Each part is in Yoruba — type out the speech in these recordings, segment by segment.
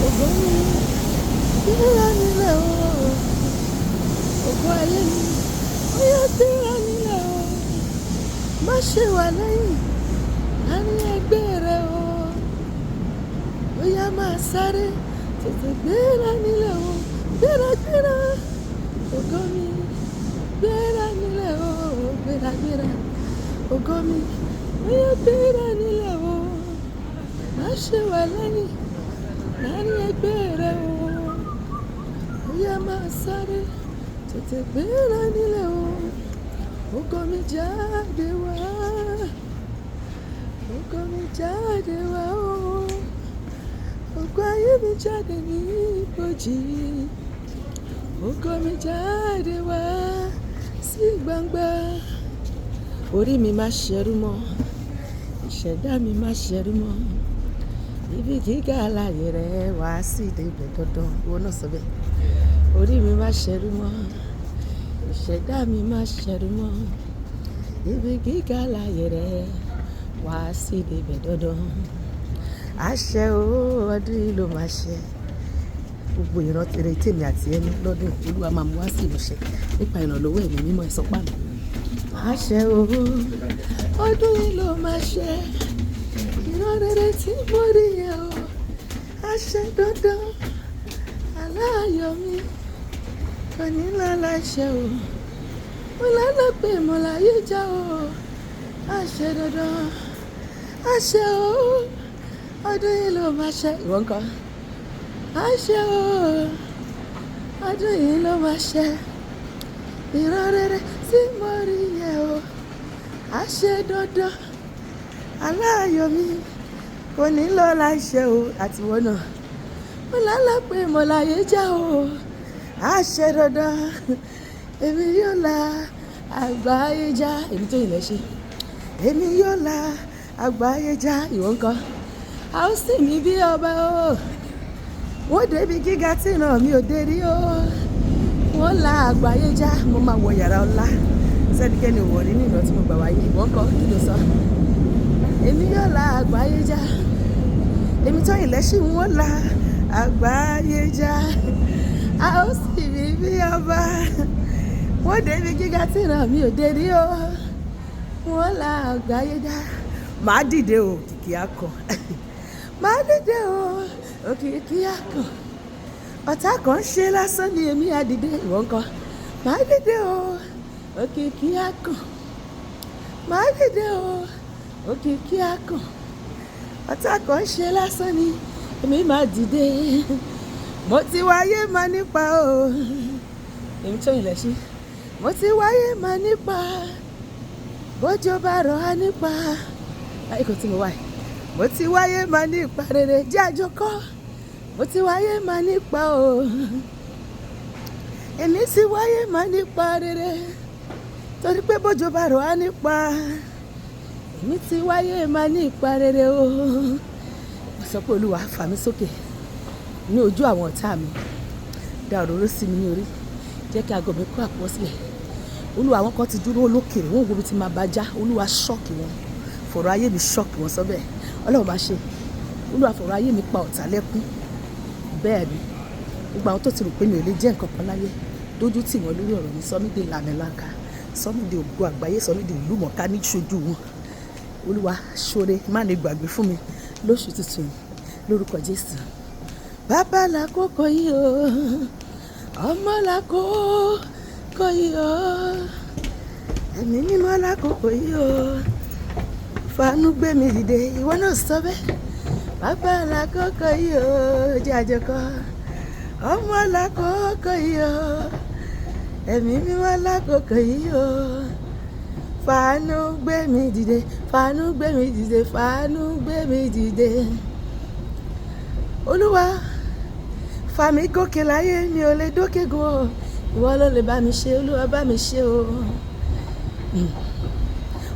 ògo mi gbéra nílẹ̀ o, ògo ayé mi ó yá gbéra nílẹ̀ o, má ṣe wà lẹ́yìn láàrin ẹgbẹ́ rẹ o, ó yá máa sáré tètè gbéra nílẹ̀ o, gbéra gbéra, ògo mi gbéra nílẹ̀ o, gbéra gbéra, ògo mi ó yá gbéra nílẹ̀ o, má ṣe wà lẹ́yìn láàrin ẹgbẹ́ rẹ o, ó yá máa sáré tètè gbéra nílẹ̀ o, ògo mi jáde wá, ògo mi jáde wá o, ògo ayé mi jáde ní ibojì, ògo mi jáde wá sí gbangba, orí mi má ṣẹrú mọ́, ìṣẹ̀dá mi má ṣẹrú mọ́, ibi gíga láyé rẹ wá sí ibẹ̀ dandan, ìwọ náà sọ bẹ́ẹ̀, orí mi má ṣẹrú mọ́, ìṣẹ̀dá mi má ṣẹrú mọ́, ibi gíga láyé rẹ wá sí ibẹ̀ dandan, àṣẹ o, ọdún yìí ló máa ṣẹ, gbogbo ìrántí tèmi àti ẹni lọ́dún Olúwa máa mú wá sí ìmúṣẹ nípa ìrànlọ́wọ́ ẹ̀mí mímọ́ ìsọpá mi, àṣẹ o, ọdún yìí ló máa ṣẹ, ìran rere tí mo rí yẹn o, àṣẹ dandan, aláyọ̀ mi kò ní láláṣẹ o, mo lálẹ́ pé mo láyé já o, àṣẹ dandan, àṣẹ o, ọdún yìí ló máa ṣẹ, ìwọ ńkọ́? Àṣẹ o, ọdún yìí ló máa ṣẹ, ìran rere tí mo rí yẹn o, àṣẹ dandan, aláyọ̀ mi kò ní láláṣẹ o, àtiwọ́ náà mo lálẹ́ pé mo láyé já o, àṣẹ dandan, èmi yóò la àgbáyé já, èmi tó yìnbọn ṣe, èmi yóò la àgbáyé já, ìwọ ńkọ́? A ó sì mí bí ọba o, wọ́n débi gíga tí ìran mi ò dé rí o, wọ́n la àgbáyé já, mo máa wọ yàrá ọlá, sẹ́nikẹ́ni ò wọ̀ rí nínú tí mo gbà wáyé, ìwọ ńkọ́? Kí ló sọ? Èmi yóò la àgbáyé já, èmi tó ìlẹ́sìn wọ́n la àgbáyé já, a ó sì mí bí ọba, wọ́n débi gíga tí ìran mi ò dé rí o, wọ́n la àgbáyé já, màá dìde o, kìkì akọ màá dìde o, òkìkí akọ, ọ̀tá kan ṣe lásán ni èmi àdìde, ìwọ ńkọ́? Màá dìde o, òkìkí akọ, màá dìde o, òkìkí akọ, ọ̀tá kan ṣe lásán ni èmi máa dìde, mo ti wáyé máa nípa o, èmi tó yìnlẹ̀ sí, mo ti wáyé máa nípa, bójò bá rọ̀ á nípa, láyé kò tí mo wáyé, mo ti wáyé máa nípa rere, jẹ́ àjọkọ́, mo ti wáyé máa nípa o, èmi ti wáyé máa nípa rere, torí pé bójò bá rọ̀ á nípa, èmi ti wáyé máa nípa rere o, mo sọ pé Olúwa fà mí sókè ní ojú àwọn ọ̀tá mi, dá òróró sí mi ní orí, jẹ́ kí aago mi kó àpò sílẹ̀, Olúwa àwọn kan ti dúró lókèrè, wọ́n wo bí ti máa bá já, Olúwa ṣọ́ọ̀kì wọn, fọ̀rọ̀ ayé mi ṣọ́ọ̀kì wọn sọ bẹ́ẹ̀, Ọlọ́run bá ṣe, Olúwa fọ̀rọ̀ ayé mi pa ọ̀tá lẹ́kún, bẹ́ẹ̀ ni gbogbo àwọn tó ti rò pé mi ò lè jẹ́ nǹkan kan láyé, dójú tì wọ́n lórí ọ̀rọ̀ mi, sọ mí di làmìlaka, sọ mí di ògo àgbáyé, sọ mí di ìlú mọ̀ká ní ṣojú wọn, Olúwa ṣoore má lè gbàgbé fún mi lóṣù tuntun lórúkọ Jésù. Bàbá làkókò yìí o, ọmọ làkókò yìí o, ẹ̀mí mímọ́ làkókò yìí o, fàánú gbé mi dìde, ìwọ náà sọ bẹ́ẹ̀, bàbá làkókò yìí o, jẹ́ àjọkọ́, ọmọ làkókò yìí o, ẹ̀mí mímọ́ làkókò yìí o, fàánú gbé mi dìde, fàánú gbé mi dìde, fàánú gbé mi dìde, Olúwa fà mí gòkè láyé, mi ò lè dókè gùn o, ìwọ ló lè bá mi ṣe, Olúwa bá mi ṣe o,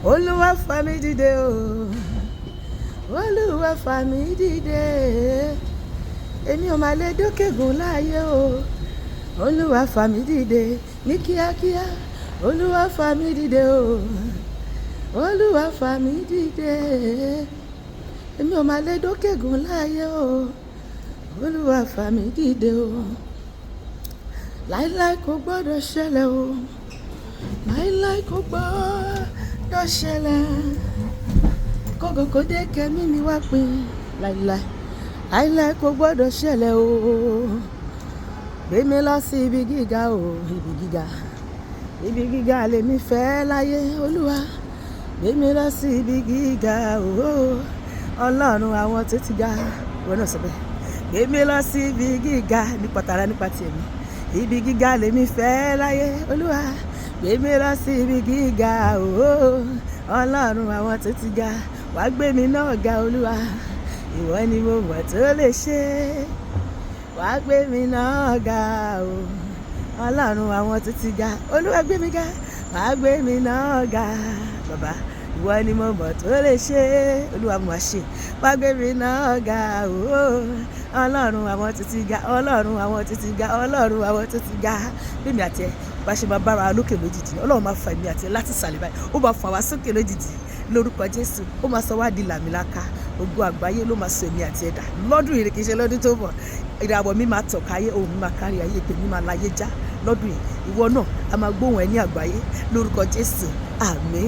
Olúwa fà mí dìde o, Olúwa fà mí dìde, èmi ò máa lè dókè gùn láyé o, Olúwa fà mí dìde ní kíákíá, Olúwa fà mí dìde o, Olúwa fà mí dìde, èmi ò máa lè dókè gùn láyé o, Olúwa fà mí dìde o. Láíláí kò gbọ́dọ̀ ṣẹlẹ̀ o. Láíláí kò gbọ́dọ̀ ṣẹlẹ̀. Kókó dé kẹ́mí mi wá pín. Láíláí kò gbọ́dọ̀ ṣẹlẹ̀ o. Gbé mi lọ sí ibi gíga o, ibi gíga. Ibi gíga lèmi fẹ́ láyé, Olúwa. Gbé mi lọ sí ibi gíga o. Ọlọ́run àwọn tó ti ga. Wọ́n náà sọ bẹ́ẹ̀. Gbé mi lọ sí ibi gíga nípa tara nípa tèmi. Ibi gíga lèmi fẹ́ láyé, Olúwa. Gbé mi lọ sí ibi gíga o. Ọlọ́run àwọn tó ti ga. Wá gbé mi náà ga, Olúwa. Ìwọ ni mo mọ̀ tó lè ṣe. Wá gbé mi náà ga o. Ọlọ́run àwọn tó ti ga. Olúwa gbé mi ga. Wá gbé mi náà ga. Bàbá, ìwọ ni mo mọ̀ tó lè ṣe. Olúwa mo wá ṣe. Wá gbé mi náà ga o. Ọlọ́run àwọn tó ti ga. Ọlọ́run àwọn tó ti ga. Ọlọ́run àwọn tó ti ga. Bí mi àti ẹ bá ṣe máa bára lókè lójijì, Ọlọ́run máa fa èmi àti ẹ láti sàlẹ̀ báyìí. Ó máa fà wá sókè lójijì lórúkọ Jésù. Ó máa sọ wá di làmìlaka. Gbogbo àgbáyé ló máa sọ èmi àti ẹ̀dá lọ́dún yìí, kì í ṣe lọ́dún tó bọ̀. Ìràwọ̀ mi máa tàn káyé, ohùn mi máa kárí ayé, èpè mi máa láyé já lọ́dún yìí. Ìwọ náà a máa gbóhùn ẹ ní àgbáyé lórúkọ Jésù. Àmín.